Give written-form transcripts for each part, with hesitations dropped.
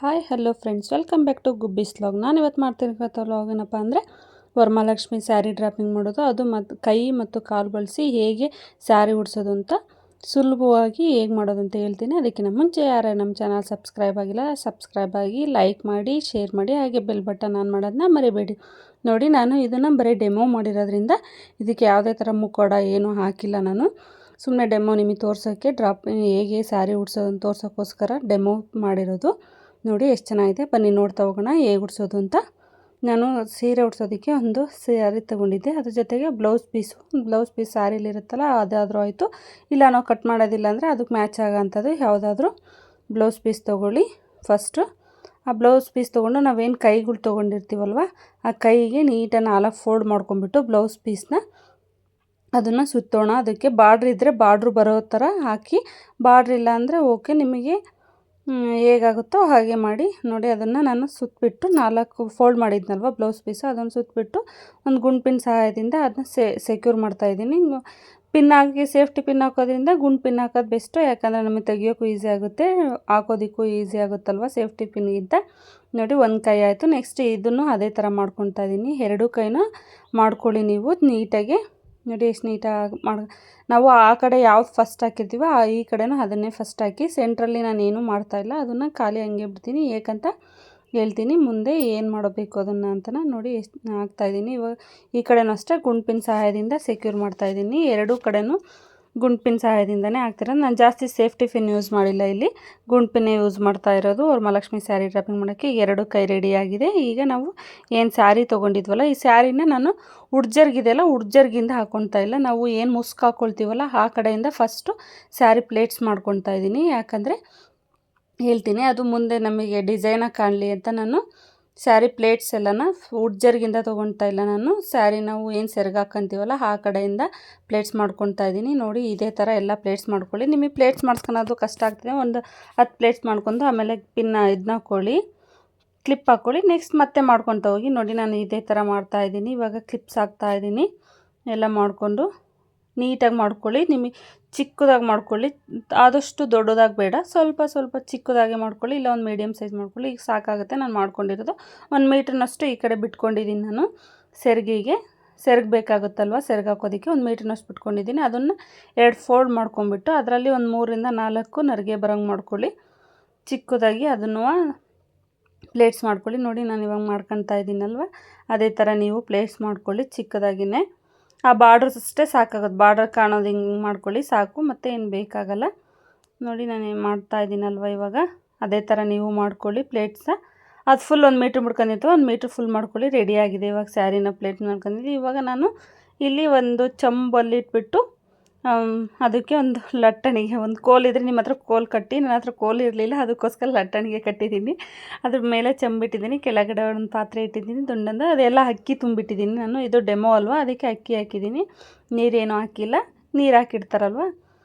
Hi hello friends, welcome back to Gubbi's vlog. ನಾನು ಇವತ್ತು ಮಾಡ್ತಿರೋ ವ್ಲಾಗ್ ಏನಪ್ಪ ಅಂದರೆ ವರಮಹಾಲಕ್ಷ್ಮಿ ಸ್ಯಾರಿ ಡ್ರಾಪಿಂಗ್ ಮಾಡೋದು, ಅದು ಮತ್ತು ಕೈ ಮತ್ತು ಕಾಲು ಬಳಸಿ ಹೇಗೆ ಸ್ಯಾರಿ ಉಡ್ಸೋದು ಅಂತ ಸುಲಭವಾಗಿ ಹೇಗೆ ಮಾಡೋದು ಅಂತ ಹೇಳ್ತೀನಿ. ಅದಕ್ಕಿಂತ ಮುಂಚೆ ಯಾರು ನಮ್ಮ ಚಾನಲ್ ಸಬ್ಸ್ಕ್ರೈಬ್ ಆಗಿಲ್ಲ ಸಬ್ಸ್ಕ್ರೈಬ್ ಆಗಿ, ಲೈಕ್ ಮಾಡಿ, ಶೇರ್ ಮಾಡಿ, ಹಾಗೆ ಬೆಲ್ ಬಟನ್ ಆನ್ ಮಾಡೋದನ್ನ ಮರಿಬೇಡಿ. ನೋಡಿ, ನಾನು ಇದನ್ನು ಬರೀ ಡೆಮೋ ಮಾಡಿರೋದ್ರಿಂದ ಇದಕ್ಕೆ ಯಾವುದೇ ಥರ ಮುಖೋಡ ಏನೂ ಹಾಕಿಲ್ಲ. ನಾನು ಸುಮ್ಮನೆ ಡೆಮೋ ನಿಮಗೆ ತೋರ್ಸೋಕ್ಕೆ ಹೇಗೆ ಸ್ಯಾರಿ ಉಡ್ಸೋದನ್ನು ತೋರ್ಸೋಕ್ಕೋಸ್ಕರ ಡೆಮೋ ಮಾಡಿರೋದು. ನೋಡಿ ಎಷ್ಟು ಚೆನ್ನಾಗಿದೆ, ಬನ್ನಿ ನೋಡ್ತಾ ಹೋಗೋಣ ಹೇಗೆ ಉಡ್ಸೋದು ಅಂತ. ನಾನು ಸೀರೆ ಉಡ್ಸೋದಕ್ಕೆ ಒಂದು ಸ್ಯಾರಿ ತೊಗೊಂಡಿದ್ದೆ, ಅದ್ರ ಜೊತೆಗೆ ಬ್ಲೌಸ್ ಪೀಸ್ ಸ್ಯಾರಿಲಿರುತ್ತಲ್ಲ ಅದಾದರೂ ಆಯಿತು, ಇಲ್ಲ ನಾವು ಕಟ್ ಮಾಡೋದಿಲ್ಲ ಅಂದರೆ ಅದಕ್ಕೆ ಮ್ಯಾಚ್ ಆಗೋಂಥದ್ದು ಯಾವುದಾದ್ರೂ ಬ್ಲೌಸ್ ಪೀಸ್ ತೊಗೊಳ್ಳಿ. ಫಸ್ಟು ಆ ಬ್ಲೌಸ್ ಪೀಸ್ ತೊಗೊಂಡು ನಾವೇನು ಕೈಗಳು ತೊಗೊಂಡಿರ್ತೀವಲ್ವ, ಆ ಕೈಗೆ ನೀಟಾಗಿ 4 ಫೋಲ್ಡ್ ಮಾಡ್ಕೊಂಬಿಟ್ಟು ಬ್ಲೌಸ್ ಪೀಸ್ನ ಅದನ್ನು ಸುತ್ತೋಣ. ಅದಕ್ಕೆ ಬಾರ್ಡ್ರ್ ಇದ್ದರೆ ಬಾರ್ಡ್ರು ಬರೋ ಥರ ಹಾಕಿ, ಬಾರ್ಡ್ರ್ ಇಲ್ಲ ಅಂದರೆ ಓಕೆ, ನಿಮಗೆ ಹೇಗಾಗುತ್ತೋ ಹಾಗೆ ಮಾಡಿ. ನೋಡಿ, ಅದನ್ನು ನಾನು ಸುತ್ತಬಿಟ್ಟು 4 ಫೋಲ್ಡ್ ಮಾಡಿದ್ನಲ್ವ ಬ್ಲೌಸ್ ಪೀಸು, ಅದನ್ನು ಸುತ್ತಬಿಟ್ಟು ಒಂದು ಗುಂಡ್ಪಿನ್ ಸಹಾಯದಿಂದ ಅದನ್ನ ಸೆಕ್ಯೂರ್ ಮಾಡ್ತಾಯಿದ್ದೀನಿ. ಪಿನ್ ಹಾಕಿ ಸೇಫ್ಟಿ ಪಿನ್ ಹಾಕೋದ್ರಿಂದ ಗುಂಡು ಪಿನ್ ಹಾಕೋದು ಬೆಸ್ಟು, ಯಾಕಂದರೆ ನಮಗೆ ತೆಗಿಯೋಕ್ಕೂ ಈಸಿ ಆಗುತ್ತೆ, ಹಾಕೋದಕ್ಕೂ ಈಸಿ ಆಗುತ್ತಲ್ವ ಸೇಫ್ಟಿ ಪಿನ್ಗಿಂತ. ನೋಡಿ, ಒಂದು ಕೈ ಆಯಿತು. ನೆಕ್ಸ್ಟ್ ಇದನ್ನು ಅದೇ ಥರ ಮಾಡ್ಕೊತಾ ಇದ್ದೀನಿ. 2 ಕೈನೂ ಮಾಡ್ಕೊಳ್ಳಿ ನೀವು ನೀಟಾಗಿ. ನೋಡಿ ಎಷ್ಟು ನೀಟಾಗಿ ನಾವು ಆ ಕಡೆ ಯಾವ್ದು ಫಸ್ಟ್ ಹಾಕಿರ್ತೀವೋ ಈ ಕಡೆನೂ ಅದನ್ನೇ ಫಸ್ಟ್ ಹಾಕಿ. ಸೆಂಟ್ರಲ್ಲಿ ನಾನೇನು ಮಾಡ್ತಾಯಿಲ್ಲ, ಅದನ್ನು ಖಾಲಿ ಹಂಗೆ ಬಿಡ್ತೀನಿ. ಏಕಂತ ಹೇಳ್ತೀನಿ ಮುಂದೆ ಏನು ಮಾಡಬೇಕು ಅದನ್ನು ಅಂತ. ನೋಡಿ ಎಷ್ಟು ಹಾಕ್ತಾಯಿದ್ದೀನಿ. ಇವಾಗ ಈ ಕಡೆನೂ ಅಷ್ಟೇ ಗುಂಡ್ಪಿನ ಸಹಾಯದಿಂದ ಸೆಕ್ಯೂರ್ ಮಾಡ್ತಾಯಿದ್ದೀನಿ. 2 ಕಡೆನೂ ಗುಂಡ್ಪಿನ ಸಹಾಯದಿಂದನೇ ಹಾಕ್ತಿರೋದು. ನಾನು ಜಾಸ್ತಿ ಸೇಫ್ಟಿ ಪಿನ್ ಯೂಸ್ ಮಾಡಿಲ್ಲ, ಇಲ್ಲಿ ಗುಂಡ್ಪಿನ್ನೇ ಯೂಸ್ ಮಾಡ್ತಾ ಇರೋದು ವರಮಹಾಲಕ್ಷ್ಮಿ ಸ್ಯಾರಿ ಡ್ರಾಪಿಂಗ್ ಮಾಡೋಕ್ಕೆ. 2 ಕೈ ರೆಡಿಯಾಗಿದೆ. ಈಗ ನಾವು ಏನು ಸ್ಯಾರಿ ತೊಗೊಂಡಿದ್ವಲ್ಲ, ಈ ಸ್ಯಾರಿನ ನಾನು ಉಡ್ಜರ್ಗಿದೆಯಲ್ಲ ಉಡ್ಜರ್ಗಿಂದ ಹಾಕ್ಕೊಳ್ತಾ ಇಲ್ಲ, ನಾವು ಏನು ಮುಸ್ಕು ಹಾಕ್ಕೊಳ್ತೀವಲ್ಲ ಆ ಕಡೆಯಿಂದ ಫಸ್ಟು ಸ್ಯಾರಿ ಪ್ಲೇಟ್ಸ್ ಮಾಡ್ಕೊತಾ ಇದ್ದೀನಿ. ಯಾಕಂದರೆ ಹೇಳ್ತೀನಿ, ಅದು ಮುಂದೆ ನಮಗೆ ಡಿಸೈನಾಗಿ ಕಾಣಲಿ ಅಂತ ನಾನು ಸ್ಯಾರಿ ಪ್ಲೇಟ್ಸ್ ಎಲ್ಲನ ಉಡ್ಜರ್ಗಿಂದ ತೊಗೊಳ್ತಾ ಇಲ್ಲ. ನಾನು ಸ್ಯಾರಿ ನಾವು ಏನು ಸೆರಗು ಹಾಕ್ಕೊಂತೀವಲ್ಲ ಆ ಕಡೆಯಿಂದ ಪ್ಲೇಟ್ಸ್ ಮಾಡ್ಕೊತಾ ಇದ್ದೀನಿ. ನೋಡಿ, ಇದೇ ಥರ ಎಲ್ಲ ಪ್ಲೇಟ್ಸ್ ಮಾಡ್ಕೊಳ್ಳಿ. ನಿಮಗೆ ಪ್ಲೇಟ್ಸ್ ಮಾಡ್ಸ್ಕೊಳೋದು ಕಷ್ಟ ಆಗ್ತದೆ, ಒಂದು 10 ಪ್ಲೇಟ್ಸ್ ಮಾಡ್ಕೊಂಡು ಆಮೇಲೆ ಇದನ್ನ ಹಾಕ್ಕೊಳ್ಳಿ, ಕ್ಲಿಪ್ ಹಾಕ್ಕೊಳ್ಳಿ. ನೆಕ್ಸ್ಟ್ ಮತ್ತೆ ಮಾಡ್ಕೊತ ಹೋಗಿ. ನೋಡಿ, ನಾನು ಇದೇ ಥರ ಮಾಡ್ತಾಯಿದ್ದೀನಿ. ಇವಾಗ ಕ್ಲಿಪ್ಸ್ ಹಾಕ್ತಾಯಿದ್ದೀನಿ. ಎಲ್ಲ ಮಾಡಿಕೊಂಡು ನೀಟಾಗಿ ಮಾಡ್ಕೊಳ್ಳಿ. ನಿಮಗೆ ಚಿಕ್ಕದಾಗಿ ಮಾಡ್ಕೊಳ್ಳಿ, ಆದಷ್ಟು ದೊಡ್ಡದಾಗಿ ಬೇಡ, ಸ್ವಲ್ಪ ಚಿಕ್ಕದಾಗಿ ಮಾಡ್ಕೊಳ್ಳಿ, ಇಲ್ಲ ಒಂದು ಮೀಡಿಯಮ್ ಸೈಜ್ ಮಾಡ್ಕೊಳ್ಳಿ. ಈಗ ಸಾಕಾಗುತ್ತೆ. ನಾನು ಮಾಡ್ಕೊಂಡಿರೋದು 1 ಮೀಟ್ರ್ನಷ್ಟು ಈ ಕಡೆ ಬಿಟ್ಕೊಂಡಿದ್ದೀನಿ. ನಾನು ಸೆರಗು ಬೇಕಾಗುತ್ತಲ್ವ, ಸೆರಗು ಹಾಕೋದಕ್ಕೆ 1 ಮೀಟ್ರ್ನಷ್ಟು ಬಿಟ್ಕೊಂಡಿದ್ದೀನಿ. ಅದನ್ನು 2 ಫೋಲ್ಡ್ ಮಾಡ್ಕೊಂಬಿಟ್ಟು ಅದರಲ್ಲಿ ಒಂದು 3ರಿಂದ 4 ನರಿಗೆ ಬರೋಂಗೆ ಮಾಡ್ಕೊಳ್ಳಿ. ಚಿಕ್ಕದಾಗಿ ಅದನ್ನು ಪ್ಲೇಟ್ಸ್ ಮಾಡ್ಕೊಳ್ಳಿ. ನೋಡಿ, ನಾನು ಇವಾಗ ಮಾಡ್ಕೊತಾ ಇದ್ದೀನಲ್ವ, ಅದೇ ಥರ ನೀವು ಪ್ಲೇಟ್ಸ್ ಮಾಡ್ಕೊಳ್ಳಿ ಚಿಕ್ಕದಾಗಿಯೇ. ಆ ಬಾರ್ಡ್ರಸ್ ಅಷ್ಟೇ ಸಾಕಾಗೋದು, ಬಾರ್ಡರ್ ಕಾಣೋದು ಹಿಂಗೆ ಮಾಡ್ಕೊಳ್ಳಿ ಸಾಕು, ಮತ್ತು ಏನು ಬೇಕಾಗಲ್ಲ. ನೋಡಿ, ನಾನು ಏನು ಮಾಡ್ತಾಯಿದ್ದೀನಲ್ವ ಇವಾಗ ಅದೇ ಥರ ನೀವು ಮಾಡ್ಕೊಳ್ಳಿ ಪ್ಲೇಟ್ಸ. ಅದು ಫುಲ್ 1 ಮೀಟ್ರ್ ಬಿಡ್ಕೊಂಡಿತ್ತು, 1 ಮೀಟ್ರ್ ಫುಲ್ ಮಾಡ್ಕೊಳ್ಳಿ. ರೆಡಿಯಾಗಿದೆ ಇವಾಗ ಸ್ಯಾರಿನ ಪ್ಲೇಟ್ ಮಾಡ್ಕೊಂಡಿದ್ದೀನಿ. ಇವಾಗ ನಾನು ಇಲ್ಲಿ ಒಂದು ಚಂಬಲ್ಲಿ ಇಟ್ಬಿಟ್ಟು ಅದಕ್ಕೆ ಒಂದು ಲಟ್ಟಣಿಗೆ, ಒಂದು ಕೋಲಿದ್ರೆ ನಿಮ್ಮ ಹತ್ರ ಕೋಲು ಕಟ್ಟಿ, ನನ್ನ ಹತ್ರ ಕೋಲು ಇರಲಿಲ್ಲ, ಅದಕ್ಕೋಸ್ಕರ ಲಟ್ಟಣಿಗೆ ಕಟ್ಟಿದ್ದೀನಿ. ಅದ್ರ ಮೇಲೆ ಚಂಬಿಟ್ಟಿದ್ದೀನಿ, ಕೆಳಗಡೆ ಒಂದು ಪಾತ್ರೆ ಇಟ್ಟಿದ್ದೀನಿ ದುಂಡಂದು, ಅದೆಲ್ಲ ಅಕ್ಕಿ ತುಂಬಿಟ್ಟಿದ್ದೀನಿ ನಾನು. ಇದು ಡೆಮೋ ಅಲ್ವ, ಅದಕ್ಕೆ ಅಕ್ಕಿ ಹಾಕಿದ್ದೀನಿ, ನೀರೇನು ಹಾಕಿಲ್ಲ. ನೀರು ಹಾಕಿಡ್ತಾರಲ್ವ.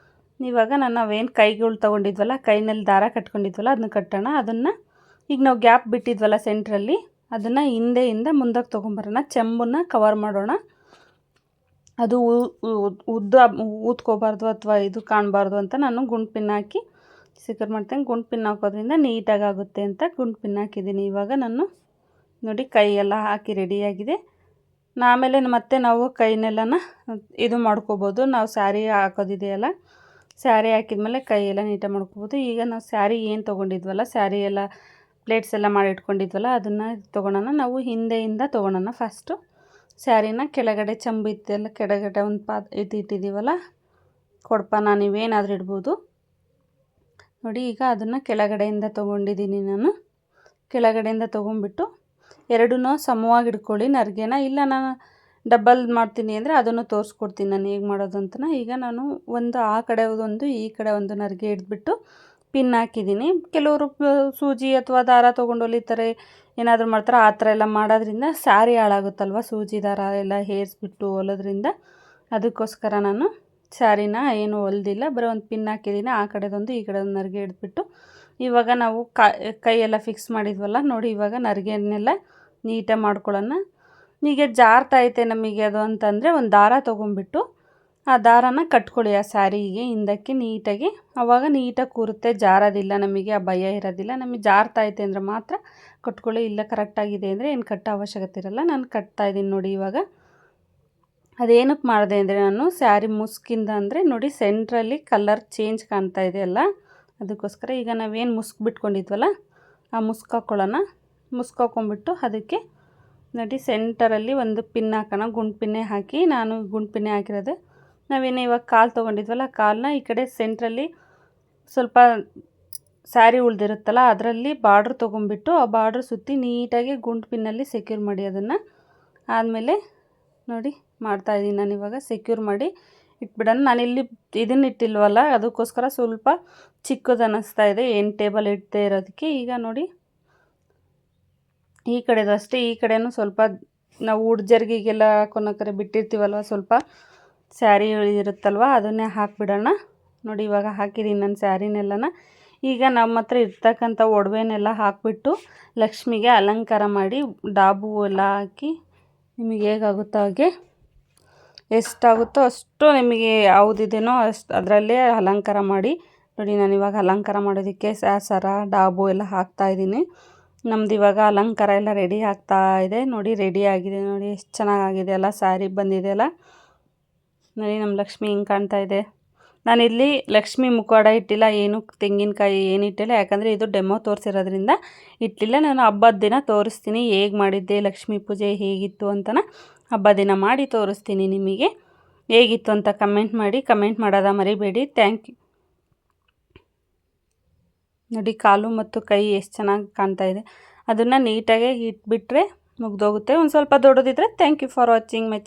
ಇವಾಗ ನಾವೇನು ಕೈಗಳು ತೊಗೊಂಡಿದ್ವಲ್ಲ, ಕೈನಲ್ಲಿ ದಾರ ಕಟ್ಕೊಂಡಿದ್ವಲ್ಲ ಅದನ್ನ ಕಟ್ಟೋಣ. ಅದನ್ನು ಈಗ ನಾವು ಗ್ಯಾಪ್ ಬಿಟ್ಟಿದ್ವಲ್ಲ ಸೆಂಟ್ರಲ್ಲಿ, ಅದನ್ನು ಹಿಂದೆಯಿಂದ ಮುಂದಕ್ಕೆ ತೊಗೊಂಬರೋಣ. ಚೆಂಬನ್ನು ಕವರ್ ಮಾಡೋಣ. ಅದು ಉದ್ದ ಊದ್ಕೋಬಾರ್ದು ಅಥವಾ ಇದು ಕಾಣಬಾರ್ದು ಅಂತ ನಾನು ಗುಂಡು ಪಿನ್ ಹಾಕಿ ಸೆಕ್ಯೂರ್ ಮಾಡ್ತೇನೆ. ಗುಂಡು ಪಿನ್ ಹಾಕೋದ್ರಿಂದ ನೀಟಾಗಿ ಆಗುತ್ತೆ ಅಂತ ಗುಂಡು ಪಿನ್ ಹಾಕಿದ್ದೀನಿ. ಇವಾಗ ನಾನು ನೋಡಿ ಕೈ ಎಲ್ಲ ಹಾಕಿ ರೆಡಿಯಾಗಿದೆ. ಆಮೇಲೆ ಮತ್ತೆ ನಾವು ಕೈನೆಲ್ಲನ ಇದು ಮಾಡ್ಕೋಬೋದು. ನಾವು ಸ್ಯಾರಿ ಹಾಕೋದಿದೆಯಲ್ಲ, ಸ್ಯಾರಿ ಹಾಕಿದ್ಮೇಲೆ ಕೈ ಎಲ್ಲ ನೀಟಾಗಿ ಮಾಡ್ಕೋಬೋದು. ಈಗ ನಾವು ಸ್ಯಾರಿ ಏನು ತೊಗೊಂಡಿದ್ವಲ್ಲ, ಸ್ಯಾರಿ ಎಲ್ಲ ಪ್ಲೇಟ್ಸ್ ಎಲ್ಲ ಮಾಡಿ ಇಟ್ಕೊಂಡಿದ್ವಲ್ಲ, ಅದನ್ನು ತೊಗೊಳೋಣ. ನಾವು ಹಿಂದೆಯಿಂದ ತೊಗೊಳೋಣ. ಫಸ್ಟು ಸ್ಯಾರಿನ ಕೆಳಗಡೆ ಚಂಬು ಇತ್ತೆಲ್ಲ ಕೆಳಗಡೆ ಒಂದು ಇಟ್ಟಿದ್ದೀವಲ್ಲ, ಕೊಡಪಾನ ನೀವೇನಾದರೂ ಇಡ್ಬೋದು. ನೋಡಿ, ಈಗ ಅದನ್ನು ಕೆಳಗಡೆಯಿಂದ ತೊಗೊಂಡಿದ್ದೀನಿ ನಾನು. ಕೆಳಗಡೆಯಿಂದ ತೊಗೊಂಡ್ಬಿಟ್ಟು 2 ಸಮವಾಗಿ ಇಟ್ಕೊಳ್ಳಿ ನರಿಗೆನ. ಇಲ್ಲ ನಾನು ಡಬಲ್ ಮಾಡ್ತೀನಿ ಅಂದರೆ ಅದನ್ನು ತೋರಿಸ್ಕೊಡ್ತೀನಿ ನಾನು ಹೇಗೆ ಮಾಡೋದು ಅಂತ. ಈಗ ನಾನು ಒಂದು ಆ ಕಡೆ ಒಂದು ಈ ಕಡೆ ಒಂದು ನರಿಗೆ ಹಿಡಿದ್ಬಿಟ್ಟು ಪಿನ್ ಹಾಕಿದ್ದೀನಿ. ಕೆಲವರು ಸೂಜಿ ಅಥವಾ ದಾರ ತೊಗೊಂಡು ಹೊಲಿತಾರೆ, ಏನಾದರೂ ಮಾಡ್ತಾರೆ. ಆ ಥರ ಎಲ್ಲ ಮಾಡೋದ್ರಿಂದ ಸ್ಯಾರಿ ಹಾಳಾಗುತ್ತಲ್ವ, ಸೂಜಿ ದಾರ ಎಲ್ಲ ಹೇರಿಸ್ಬಿಟ್ಟು ಹೊಲೋದ್ರಿಂದ. ಅದಕ್ಕೋಸ್ಕರ ನಾನು ಸ್ಯಾರಿನ ಏನು ಹೊಲ್ದಿಲ್ಲ, ಬರೀ ಒಂದು ಪಿನ್ ಹಾಕಿದ್ದೀನಿ. ಆ ಕಡೆದೊಂದು ಈ ಕಡೆ ಒಂದು ನರಿಗೆ ಹಿಡಿದ್ಬಿಟ್ಟು ಇವಾಗ ನಾವು ಕೈ ಎಲ್ಲ ಫಿಕ್ಸ್ ಮಾಡಿದ್ವಲ್ಲ, ನೋಡಿ ಇವಾಗ ನರಿಗೆನೆಲ್ಲ ನೀಟಾಗಿ ಮಾಡ್ಕೊಳ್ಳೋಣ. ಈಗ ಜಾರ್ತೈತೆ ನಮಗೆ ಅದು ಅಂತಂದರೆ ಒಂದು ದಾರ ತೊಗೊಂಬಿಟ್ಟು ಆ ದಾರನ ಕಟ್ಕೊಳ್ಳಿ ಆ ಸ್ಯಾರಿಗೆ ಹಿಂದಕ್ಕೆ ನೀಟಾಗಿ. ಆವಾಗ ನೀಟಾಗಿ ಕೂರುತ್ತೆ, ಜಾರೋದಿಲ್ಲ, ನಮಗೆ ಆ ಭಯ ಇರೋದಿಲ್ಲ. ನಮಗೆ ಜಾರ್ತಾಯಿದೆ ಅಂದರೆ ಮಾತ್ರ ಕಟ್ಕೊಳ್ಳಿ, ಇಲ್ಲ ಕರೆಕ್ಟಾಗಿದೆ ಅಂದರೆ ಏನು ಕಟ್ಟೋ ಅವಶ್ಯಕತೆ ಇರೋಲ್ಲ. ನಾನು ಕಟ್ತಾಯಿದ್ದೀನಿ ನೋಡಿ. ಇವಾಗ ಅದೇನಕ್ಕೆ ಮಾಡಿದೆ ಅಂದರೆ, ನಾನು ಸ್ಯಾರಿ ಮುಸ್ಕಿಂದ ಅಂದರೆ ನೋಡಿ ಸೆಂಟ್ರಲ್ಲಿ ಕಲರ್ ಚೇಂಜ್ ಕಾಣ್ತಾ ಇದೆ ಅಲ್ಲ, ಅದಕ್ಕೋಸ್ಕರ ಈಗ ನಾವೇನು ಮುಸ್ಕು ಬಿಟ್ಕೊಂಡಿದ್ವಲ್ಲ ಆ ಮುಸ್ಕು ಹಾಕ್ಕೊಳ್ಳೋಣ. ಮುಸ್ಕು ಹಾಕ್ಕೊಂಬಿಟ್ಟು ಅದಕ್ಕೆ ನೋಡಿ ಸೆಂಟರಲ್ಲಿ ಒಂದು ಪಿನ್ ಹಾಕೋಣ. ಗುಂಡು ಪಿನ್ನೆ ಹಾಕಿ, ನಾನು ಗುಂಡು ಪಿನ್ನೆ ಹಾಕಿರೋದು. ನಾವೇನು ಇವಾಗ ಕಾಲು ತೊಗೊಂಡಿದ್ವಲ್ಲ, ಕಾಲನ್ನ ಈ ಕಡೆ ಸೆಂಟ್ರಲ್ಲಿ ಸ್ವಲ್ಪ ಸ್ಯಾರಿ ಉಳ್ದಿರುತ್ತಲ್ಲ ಅದರಲ್ಲಿ ಬಾರ್ಡ್ರ್ ತೊಗೊಂಬಿಟ್ಟು ಆ ಬಾರ್ಡ್ರ್ ಸುತ್ತಿ ನೀಟಾಗಿ ಗುಂಡು ಪಿನ್ನಲ್ಲಿ ಸೆಕ್ಯೂರ್ ಮಾಡಿ. ಅದನ್ನು ಆದಮೇಲೆ ನೋಡಿ ಮಾಡ್ತಾಯಿದ್ದೀನಿ ನಾನು. ಇವಾಗ ಸೆಕ್ಯೂರ್ ಮಾಡಿ ಇಟ್ಬಿಡೋಣ. ನಾನಿಲ್ಲಿ ಇದನ್ನು ಇಟ್ಟಿಲ್ವಲ್ಲ, ಅದಕ್ಕೋಸ್ಕರ ಸ್ವಲ್ಪ ಚಿಕ್ಕದು ಅನ್ನಿಸ್ತಾ ಇದೆ ಏನು ಟೇಬಲ್ ಇಡದೇ ಇರೋದಕ್ಕೆ. ಈಗ ನೋಡಿ ಈ ಕಡೆದು ಅಷ್ಟೇ, ಈ ಕಡೆಯೂ ಸ್ವಲ್ಪ ನಾವು ಉಡ್ಜರ್ಗಿಗೆಲ್ಲ ಹಾಕೊಳಕರೆ ಬಿಟ್ಟಿರ್ತೀವಲ್ವ, ಸ್ವಲ್ಪ ಸ್ಯಾರಿ ಇರುತ್ತಲ್ವ ಅದನ್ನೇ ಹಾಕಿಬಿಡೋಣ. ನೋಡಿ ಇವಾಗ ಹಾಕಿದ್ದೀನಿ ನಾನು ಸ್ಯಾರಿನೆಲ್ಲನ. ಈಗ ನಮ್ಮ ಹತ್ರ ಇರ್ತಕ್ಕಂಥ ಒಡವೆನೆಲ್ಲ ಹಾಕಿಬಿಟ್ಟು ಲಕ್ಷ್ಮಿಗೆ ಅಲಂಕಾರ ಮಾಡಿ, ಡಾಬು ಎಲ್ಲ ಹಾಕಿ ನಿಮಗೆ ಹೇಗಾಗುತ್ತೋ ಹಾಗೆ, ಎಷ್ಟಾಗುತ್ತೋ ಅಷ್ಟು ನಿಮಗೆ ಯಾವುದಿದೆಯೋ ಅಷ್ಟು ಅದರಲ್ಲೇ ಅಲಂಕಾರ ಮಾಡಿ. ನೋಡಿ ನಾನು ಇವಾಗ ಅಲಂಕಾರ ಮಾಡೋದಕ್ಕೆ ಸರ ಡಾಬು ಎಲ್ಲ ಹಾಕ್ತಾಯಿದ್ದೀನಿ. ನಮ್ದು ಇವಾಗ ಅಲಂಕಾರ ಎಲ್ಲ ರೆಡಿ ಆಗ್ತಾ ಇದೆ. ನೋಡಿ ರೆಡಿ ಆಗಿದೆ, ನೋಡಿ ಎಷ್ಟು ಚೆನ್ನಾಗಿದೆ ಅಲ್ಲ, ಸ್ಯಾರಿ ಬಂದಿದೆ ಅಲ್ಲ. ನೋಡಿ ನಮ್ಮ ಲಕ್ಷ್ಮಿ ಹಿಂಗೆ ಕಾಣ್ತಾ ಇದೆ. ನಾನಿಲ್ಲಿ ಲಕ್ಷ್ಮಿ ಮುಖವಾಡ ಇಟ್ಟಿಲ್ಲ, ಏನು ತೆಂಗಿನಕಾಯಿ ಏನು ಇಟ್ಟಿಲ್ಲ, ಯಾಕಂದರೆ ಇದು ಡೆಮೋ ತೋರಿಸಿರೋದ್ರಿಂದ ಇಟ್ಟಿಲ್ಲ. ನಾನು ಹಬ್ಬದ ದಿನ ತೋರಿಸ್ತೀನಿ ಹೇಗೆ ಮಾಡಿದ್ದೆ, ಲಕ್ಷ್ಮೀ ಪೂಜೆ ಹೇಗಿತ್ತು ಅಂತನ ಹಬ್ಬದ ದಿನ ಮಾಡಿ ತೋರಿಸ್ತೀನಿ ನಿಮಗೆ. ಹೇಗಿತ್ತು ಅಂತ ಕಮೆಂಟ್ ಮಾಡಿ, ಕಮೆಂಟ್ ಮಾಡೋದ ಮರಿಬೇಡಿ. Thank you. ನೋಡಿ ಕಾಲು ಮತ್ತು ಕೈ ಎಷ್ಟು ಚೆನ್ನಾಗಿ ಕಾಣ್ತಾ ಇದೆ. ಅದನ್ನು ನೀಟಾಗಿ ಇಟ್ಬಿಟ್ರೆ ಮುಗ್ದೋಗುತ್ತೆ. ಒಂದು ಸ್ವಲ್ಪ ದೊಡ್ಡದಿದ್ದರೆ thank you for watching my